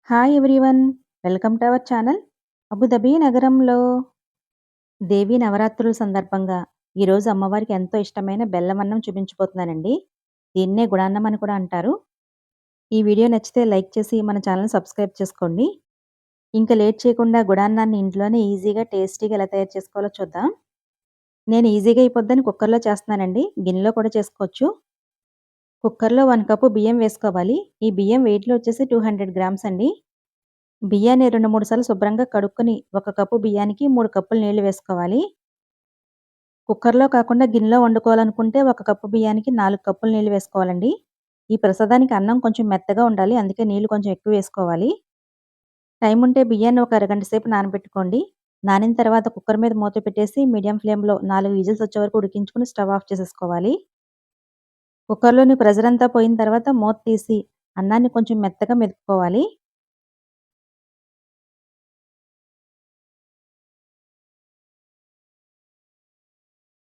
Hi everyone. Welcome to our channel. Abu Dhabi నగరంలో దేవీ నవరాత్రుల సందర్భంగా ఈరోజు అమ్మవారికి ఎంతో ఇష్టమైన బెల్లం అన్నం చూపించబోతున్నానండి. దీన్నే గుడాన్నం అని కూడా అంటారు. ఈ వీడియో నచ్చితే లైక్ చేసి మన ఛానల్ సబ్స్క్రైబ్ చేసుకోండి. ఇంకా లేట్ చేయకుండా గుడాన్నాన్ని ఇంట్లోనే ఈజీగా టేస్టీగా ఎలా తయారు చేసుకోవాలో చూద్దాం. నేను ఈజీగా అయిపోద్దని కుక్కర్లో చేస్తున్నానండి. గిన్నెలో కూడా చేసుకోవచ్చు. కుక్కర్లో 1 కప్పు బియ్యం వేసుకోవాలి. ఈ బియ్యం వెయిట్‌లో వచ్చేసి 200 గ్రామ్స్ అండి. బియ్యాన్ని 2, 3 సార్లు శుభ్రంగా కడుక్కొని 1 కప్పు బియ్యానికి 3 కప్పులు నీళ్లు వేసుకోవాలి. కుక్కర్‌లో కాకుండా గిన్నెలో వండుకోవాలనుకుంటే 1 కప్పు బియ్యానికి 4 కప్పులు నీళ్లు వేసుకోవాలండి. ఈ ప్రసాదానికి అన్నం కొంచెం మెత్తగా ఉండాలి. అందుకే నీళ్లు కొంచెం ఎక్కువ వేసుకోవాలి. టైం ఉంటే బియ్యాన్ని ఒక అరగంట సేపు నానబెట్టుకోండి. నానిన తర్వాత కుక్కర్ మీద మూత పెట్టేసి మీడియం ఫ్లేమ్‌లో 4 విజిల్స్ వచ్చే వరకు ఉడికించుకొని స్టవ్ ఆఫ్ చేసేసుకోవాలి. కుక్కర్‌లోని ప్రెషర్ అంతా పోయిన తర్వాత మూత తీసి అన్నాన్ని కొంచెం మెత్తగా మెదుపుకోవాలి.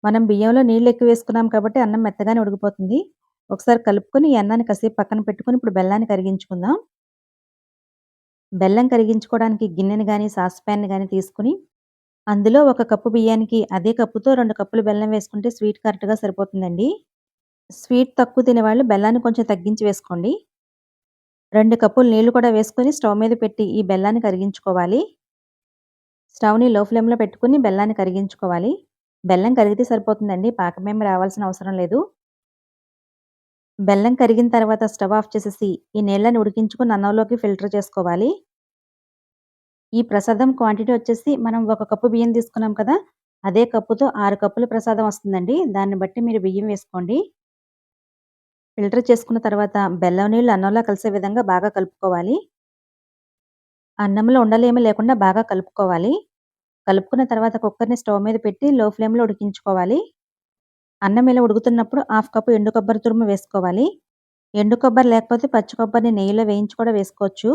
మనం బియ్యంలో నీళ్లు ఎక్కువ వేసుకున్నాం కాబట్టి అన్నం మెత్తగానే ఉడికిపోతుంది. ఒకసారి కలుపుకొని ఈ అన్నాన్ని కాసేపు పక్కన పెట్టుకొని ఇప్పుడు బెల్లాన్ని కరిగించుకుందాం. బెల్లం కరిగించుకోవడానికి గిన్నెని గాని, సాస్‌పాన్‌ని గాని తీసుకొని అందులో 1 కప్పు బియ్యానికి అదే కప్పుతో 2 కప్పులు బెల్లం వేసుకుంటే స్వీట్ కరెక్ట్‌గా సరిపోతుందండి. స్వీట్ తక్కువ తినేవాళ్ళు బెల్లాన్ని కొంచెం తగ్గించి వేసుకోండి. 2 కప్పులు నీళ్లు కూడా వేసుకొని స్టవ్ మీద పెట్టి ఈ బెల్లాన్ని కరిగించుకోవాలి. స్టవ్‌ని లో ఫ్లేమ్‌లో పెట్టుకొని బెల్లాన్ని కరిగించుకోవాలి. బెల్లం కరిగితే సరిపోతుందండి. పాకమేమి రావాల్సిన అవసరం లేదు. బెల్లం కరిగిన తర్వాత స్టవ్ ఆఫ్ చేసేసి ఈ నీళ్ళని ఉడికించుకొని అన్నంలోకి ఫిల్టర్ చేసుకోవాలి. ఈ ప్రసాదం క్వాంటిటీ వచ్చేసి మనం 1 కప్పు బియ్యం తీసుకున్నాం కదా! అదే కప్పుతో 6 కప్పుల ప్రసాదం వస్తుందండి. దాన్ని బట్టి మీరు బియ్యం వేసుకోండి. ఫిల్టర్ చేసుకున్న తర్వాత బెల్లం నీళ్ళు అన్నంలో కలిసే విధంగా బాగా కలుపుకోవాలి. అన్నంలో ఉండలేమి లేకుండా బాగా కలుపుకోవాలి. కలుపుకున్న తర్వాత కుక్కర్‌ని స్టవ్ మీద పెట్టి లో ఫ్లేమ్‌లో ఉడికించుకోవాలి. అన్నం ఇలా ఉడుకుతున్నప్పుడు హాఫ్ కప్పు ఎండు కొబ్బరి తురుము వేసుకోవాలి. ఎండు కొబ్బరి లేకపోతే పచ్చి కొబ్బరిని నెయ్యిలో వేయించి కూడా వేసుకోవచ్చు.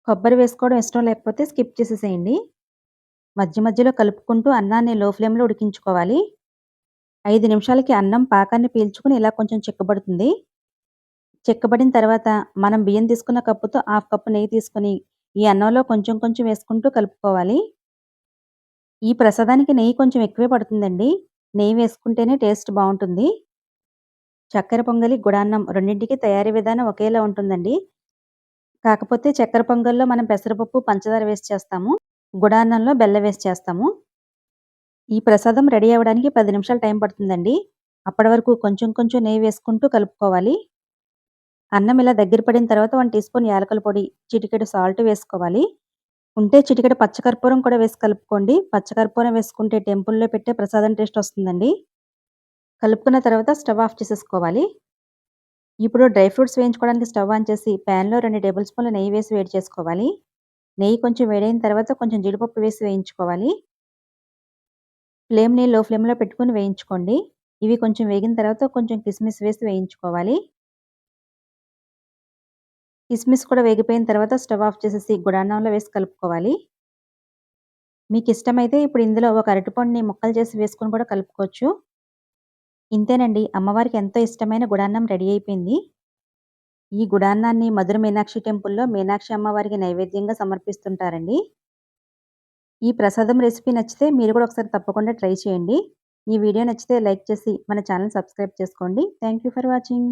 కొబ్బరి వేసుకోవడం ఇష్టం లేకపోతే స్కిప్ చేసేసేయండి. మధ్య మధ్యలో కలుపుకుంటూ అన్నాన్ని లో ఫ్లేమ్‌లో ఉడికించుకోవాలి. 5 నిమిషాలకి అన్నం పాకాన్ని పీల్చుకొని ఇలా కొంచెం చిక్కబడుతుంది. చిక్కబడిన తర్వాత మనం బియ్యం తీసుకున్న కప్పుతో హాఫ్ కప్పు నెయ్యి తీసుకొని ఈ అన్నంలో కొంచెం కొంచెం వేసుకుంటూ కలుపుకోవాలి. ఈ ప్రసాదానికి నెయ్యి కొంచెం ఎక్కువే పడుతుందండి. నెయ్యి వేసుకుంటేనే టేస్ట్ బావుంటుంది. చక్కెర పొంగలి, గుడాన్నం రెండింటికి తయారీ విధానం ఒకేలా ఉంటుందండి. కాకపోతే చక్కెర పొంగల్లో మనం పెసరపప్పు, పంచదార వేసి చేస్తాము. గుడాన్నంలో బెల్లం వేసి చేస్తాము. ఈ ప్రసాదం రెడీ అవ్వడానికి 10 నిమిషాలు టైం పడుతుందండి. అప్పటి వరకు కొంచెం కొంచెం నెయ్యి వేసుకుంటూ కలుపుకోవాలి. అన్నం ఇలా దగ్గర పడిన తర్వాత 1 టీ స్పూన్ యాలకుల పొడి, చిటికెడు సాల్ట్ వేసుకోవాలి. ఉంటే చిటికెడు పచ్చకర్పూరం కూడా వేసి కలుపుకోండి. పచ్చకర్పూరం వేసుకుంటే టెంపుల్‌లో పెట్టే ప్రసాదం టేస్ట్ వస్తుందండి. కలుపుకున్న తర్వాత స్టవ్ ఆఫ్ చేసేసుకోవాలి. ఇప్పుడు డ్రై ఫ్రూట్స్ వేయించుకోవడానికి స్టవ్ ఆన్ చేసి ప్యాన్‌లో 2 టేబుల్ స్పూన్ల నెయ్యి వేసి వేడి చేసుకోవాలి. నెయ్యి కొంచెం వేడైన తర్వాత కొంచెం జీడిపప్పు వేసి వేయించుకోవాలి. ఫ్లేమ్‌ని లో ఫ్లేమ్‌లో పెట్టుకొని వేయించుకోండి. ఇవి కొంచెం వేగిన తర్వాత కొంచెం కిస్మిస్ వేసి వేయించుకోవాలి. కిస్మిస్ కూడా వేగిపోయిన తర్వాత స్టవ్ ఆఫ్ చేసేసి గుడాన్నంలో వేసి కలుపుకోవాలి. మీకిష్టమైతే ఇప్పుడు ఇందులో ఒక అరటిపండుని ముక్కలు చేసి వేసుకొని కూడా కలుపుకోవచ్చు. ఇంతేనండి, అమ్మవారికి ఎంతో ఇష్టమైన గుడాన్నం రెడీ అయిపోయింది. ఈ గుడాన్నాన్ని మధుర మీనాక్షి టెంపుల్‌లో మీనాక్షి అమ్మవారికి నైవేద్యంగా సమర్పిస్తుంటారండి. ఈ ప్రసాదం రెసిపీ నచ్చితే మీరు కూడా ఒకసారి తప్పకుండా ట్రై చేయండి. ఈ వీడియో నచ్చితే లైక్ చేసి మన ఛానల్ సబ్స్క్రైబ్ చేసుకోండి. Thank you for watching.